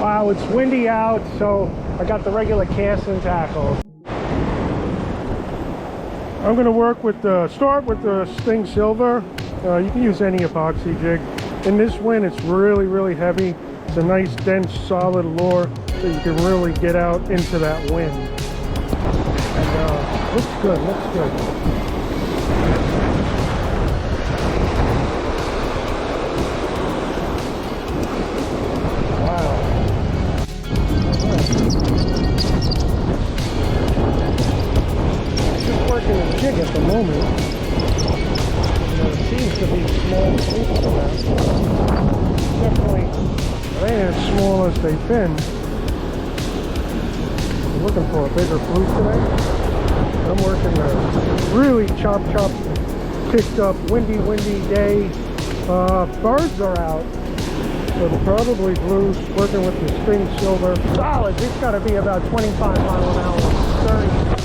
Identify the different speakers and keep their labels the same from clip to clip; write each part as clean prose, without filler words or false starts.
Speaker 1: Wow, it's windy out, so I got the regular casting tackle. I'm going to work with start with the Stingsilver. You can use any epoxy jig. In this wind, it's really heavy. It's a nice, dense, solid lure, so you can really get out into that wind. And looks good, looks good. At the moment, there seems to be small flukes around. Definitely, they ain't as small as they've been. I'm looking for a bigger fluke today. I'm working a really chop, picked up, windy day. Birds are out, so the probably blues. Working with the Stingsilver. Solid. It's got to be about 25 mile an hour, 30.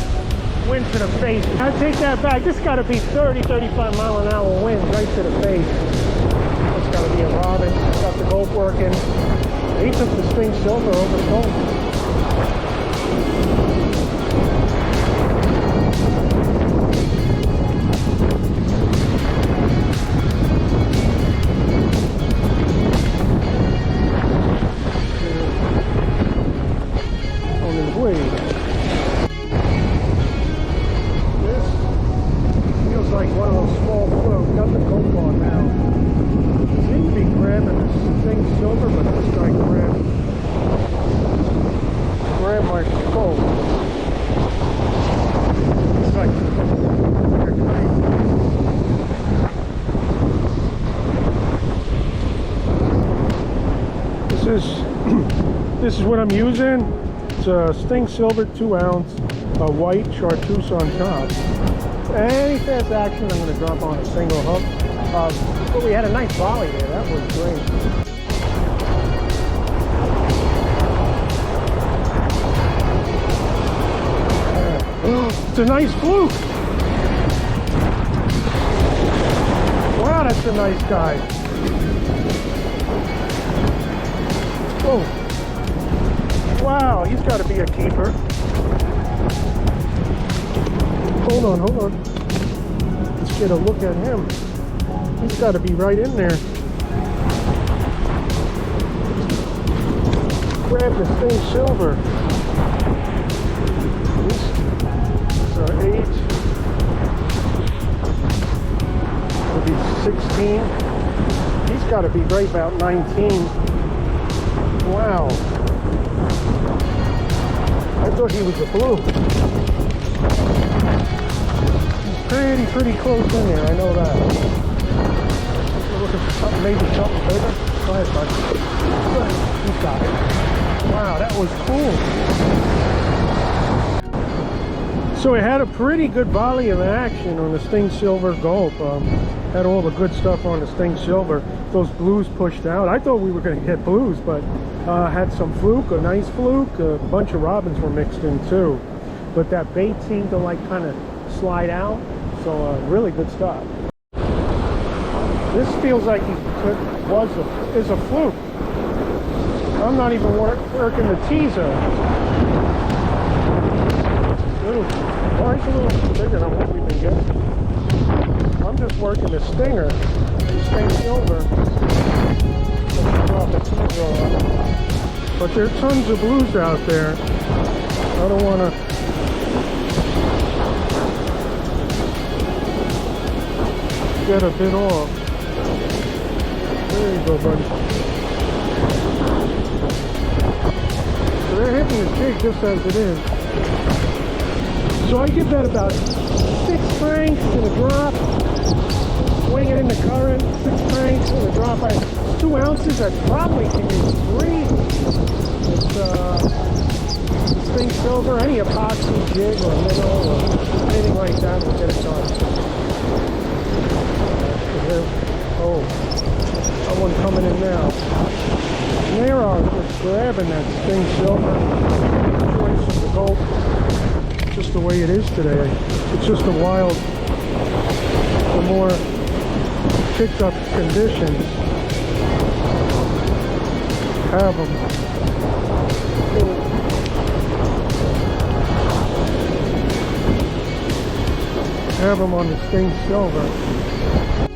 Speaker 1: Wind to the face. I take that back. This got to be 30-35 mile an hour wind right to the face. It's got to be a robin. Got the gulp working. He took the Stingsilver over the gulp. On his way. Like one of those small flukes. Got the gulp on now. Seems to be grabbing this Stingsilver, but this guy grab my scope. It's like a kite. This is what I'm using. It's a Stingsilver 2 ounce, a white chartreuse on top. Any fast action, I'm going to drop on a single hook. But we had a nice volley there. That was great. It's a nice fluke. Wow, that's a nice guy. Oh, wow, he's got to be a keeper. Hold on. Let's get a look at him. He's got to be right in there. Grab the Stingsilver. These are 8. It'll be 16. He's got to be right about 19. Wow. I thought he was a fluke. Pretty close in there, I know that. We're looking for something, maybe something bigger. Go ahead, bud. He's got it. Wow, that was cool. So it had a pretty good volley of action on the Stingsilver Gulp. Had all the good stuff on the Stingsilver. Those blues pushed out. I thought we were going to get blues, but had some fluke, a nice fluke. A bunch of robins were mixed in too. But that bait seemed to like kind of slide out. So really good stuff. This feels like he is a fluke. I'm not even working the teaser. Why is it a little bigger than what we've been getting? I'm just working the stinger, the Stingsilver. But there are tons of blues out there. I don't want to. Get a bit off. There you go, buddy. So they're hitting the jig just as it is. So I give that about 6 cranks to the drop. Swing it in the current, 6 cranks to the drop. 2 ounces, I probably can use 3. It's Stingsilver, any epoxy jig or minnow or anything like that will get it done. Oh, that one coming in now. And there are just grabbing that Stingsilver. Enjoying some of the gulp. Just the way it is today. It's just a wild, the more picked up conditions. have them. Have them on the Stingsilver.